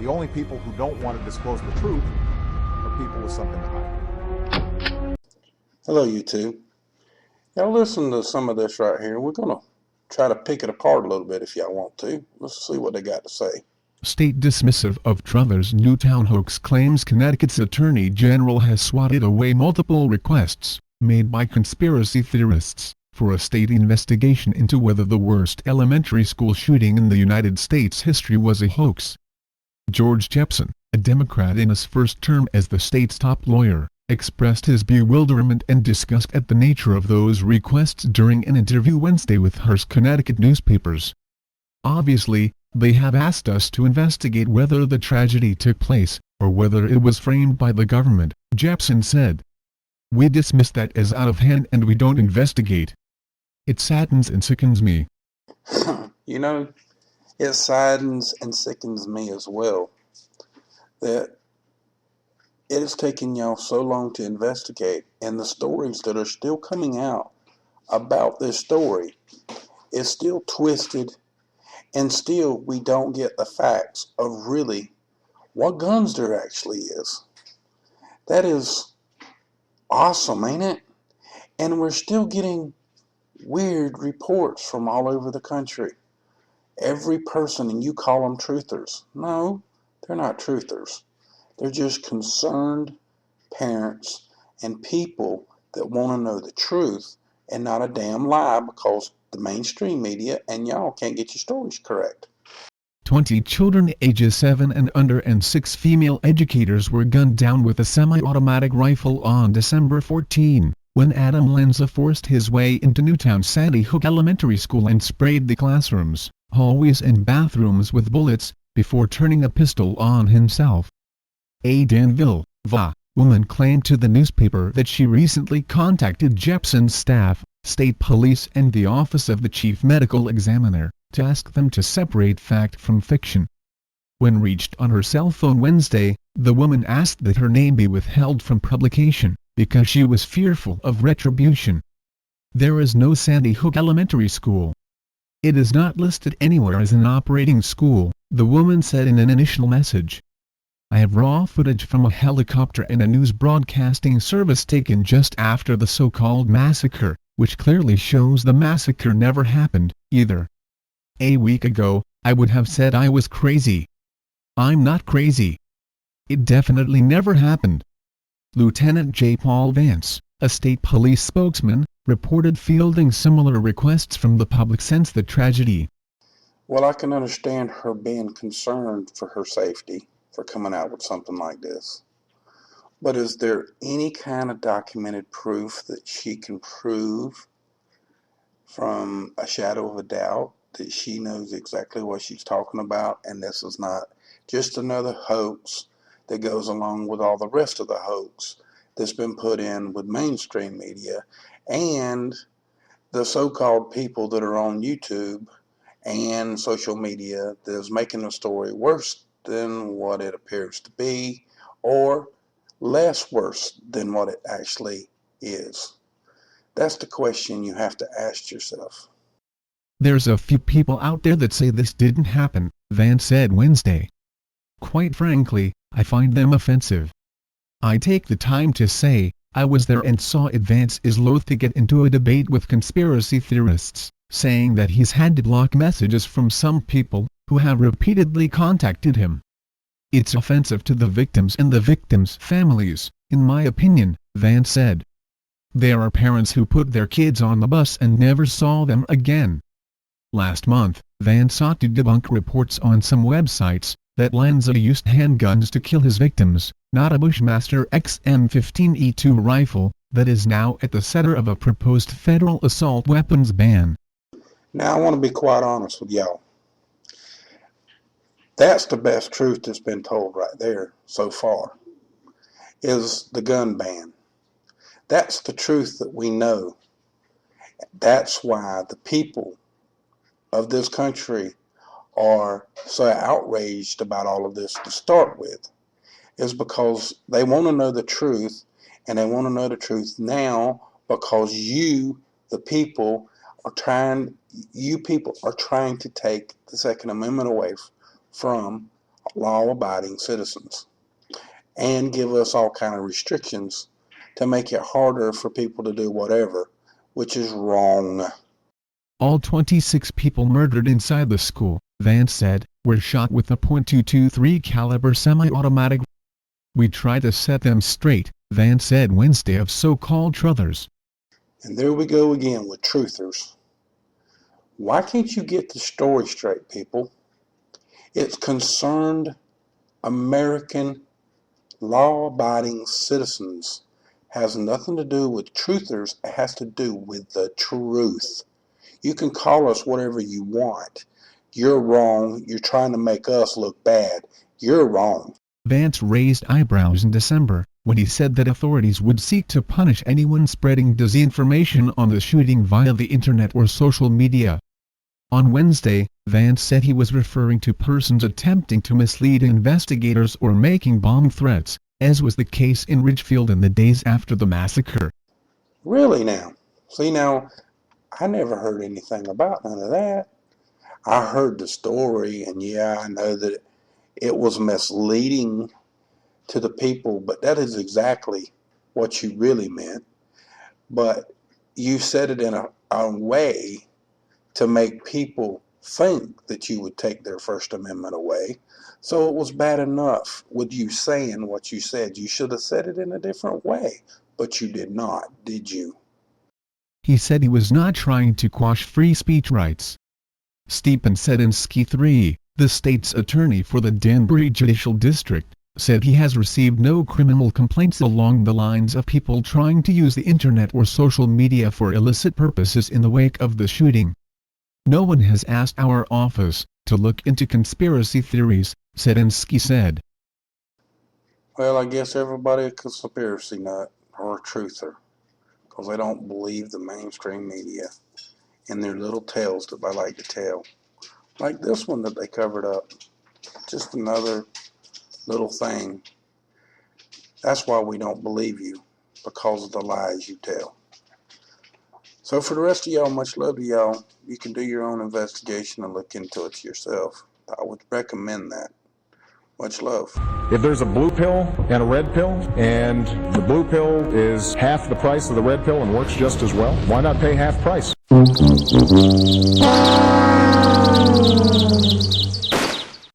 The only people who don't want to disclose the truth are people with something to hide. Hello, YouTube. Y'all listen to some of this right here. We're going to try to pick it apart a little bit if y'all want to. Let's see what they got to say. State dismissive of Travers' Newtown hoax claims Connecticut's Attorney General has swatted away multiple requests made by conspiracy theorists for a state investigation into whether the worst elementary school shooting in the United States history was a hoax. George Jepson, a Democrat in his first term as the state's top lawyer, expressed his bewilderment and disgust at the nature of those requests during an interview Wednesday with Hearst, Connecticut newspapers. "Obviously, they have asked us to investigate whether the tragedy took place, or whether it was framed by the government," Jepson said. "We dismiss that as out of hand and we don't investigate. It saddens and sickens me." You know, it saddens and sickens me as well that it has taken y'all so long to investigate, and the stories that are still coming out about this story is still twisted, and still we don't get the facts of really what guns there actually is. That is awesome, ain't it? And we're still getting weird reports from all over the country. Every person, and you call them truthers. No, they're not truthers. They're just concerned parents and people that want to know the truth and not a damn lie, because the mainstream media and y'all can't get your stories correct. 20 children ages 7 and under and 6 female educators were gunned down with a semi-automatic rifle on December 14, when Adam Lanza forced his way into Newtown Sandy Hook Elementary School and sprayed the classrooms, hallways and bathrooms with bullets, before turning a pistol on himself. A Danville, Va. woman claimed to the newspaper that she recently contacted Jepson's staff, state police and the Office of the Chief Medical Examiner, to ask them to separate fact from fiction. When reached on her cell phone Wednesday, the woman asked that her name be withheld from publication, because she was fearful of retribution. "There is no Sandy Hook Elementary School. It is not listed anywhere as an operating school," the woman said in an initial message. "I have raw footage from a helicopter and a news broadcasting service taken just after the so-called massacre, which clearly shows the massacre never happened, either. A week ago, I would have said I was crazy. I'm not crazy. It definitely never happened." Lieutenant J. Paul Vance, a state police spokesman, reported fielding similar requests from the public since the tragedy. Well, I can understand her being concerned for her safety for coming out with something like this. But is there any kind of documented proof that she can prove from a shadow of a doubt that she knows exactly what she's talking about, and this is not just another hoax that goes along with all the rest of the hoax that's been put in with mainstream media and the so-called people that are on YouTube and social media that is making the story worse than what it appears to be, or less worse than what it actually is? That's the question you have to ask yourself. "There's a few people out there that say this didn't happen," Vance said Wednesday. "Quite frankly, I find them offensive. I take the time to say, I was there and saw it." Vance is loath to get into a debate with conspiracy theorists, saying that he's had to block messages from some people who have repeatedly contacted him. "It's offensive to the victims and the victims' families, in my opinion," Vance said. "There are parents who put their kids on the bus and never saw them again." Last month, Vance sought to debunk reports on some websites that Lanza used handguns to kill his victims, not a Bushmaster XM15E2 rifle, that is now at the center of a proposed federal assault weapons ban. Now, I want to be quite honest with y'all. That's the best truth that's been told right there so far, is the gun ban. That's the truth that we know. That's why the people of this country are so outraged about all of this to start with, is because they want to know the truth, and they want to know the truth now because you people are trying to take the Second Amendment away from law-abiding citizens and give us all kind of restrictions to make it harder for people to do whatever, which is wrong. All 26 people murdered inside the school, Vance said, were shot with a .223 caliber semi-automatic. We tried to set them straight, Vance said Wednesday of so-called truthers. And there we go again with truthers. Why can't you get the story straight, people? It's concerned American law-abiding citizens. Has nothing to do with truthers. It has to do with the truth. You can call us whatever you want. You're wrong. You're trying to make us look bad. You're wrong. Vance raised eyebrows in December, when he said that authorities would seek to punish anyone spreading disinformation on the shooting via the internet or social media. On Wednesday, Vance said he was referring to persons attempting to mislead investigators or making bomb threats, as was the case in Ridgefield in the days after the massacre. Really now? See now, I never heard anything about none of that. I heard the story, and yeah, I know that it was misleading to the people, but that is exactly what you really meant. But you said it in a way to make people think that you would take their First Amendment away. So it was bad enough with you saying what you said. You should have said it in a different way, but you did not, did you? He said he was not trying to quash free speech rights. Stephen Sedensky III, the state's attorney for the Danbury Judicial District, said he has received no criminal complaints along the lines of people trying to use the internet or social media for illicit purposes in the wake of the shooting. No one has asked our office to look into conspiracy theories, Sedensky said. Well, I guess everybody a conspiracy nut or a truther, because they don't believe the mainstream media and their little tales that they like to tell. Like this one that they covered up. Just another little thing. That's why we don't believe you, because of the lies you tell. So for the rest of y'all, much love to y'all. You can do your own investigation and look into it yourself. I would recommend that. Much love. If there's a blue pill and a red pill, and the blue pill is half the price of the red pill and works just as well, why not pay half price?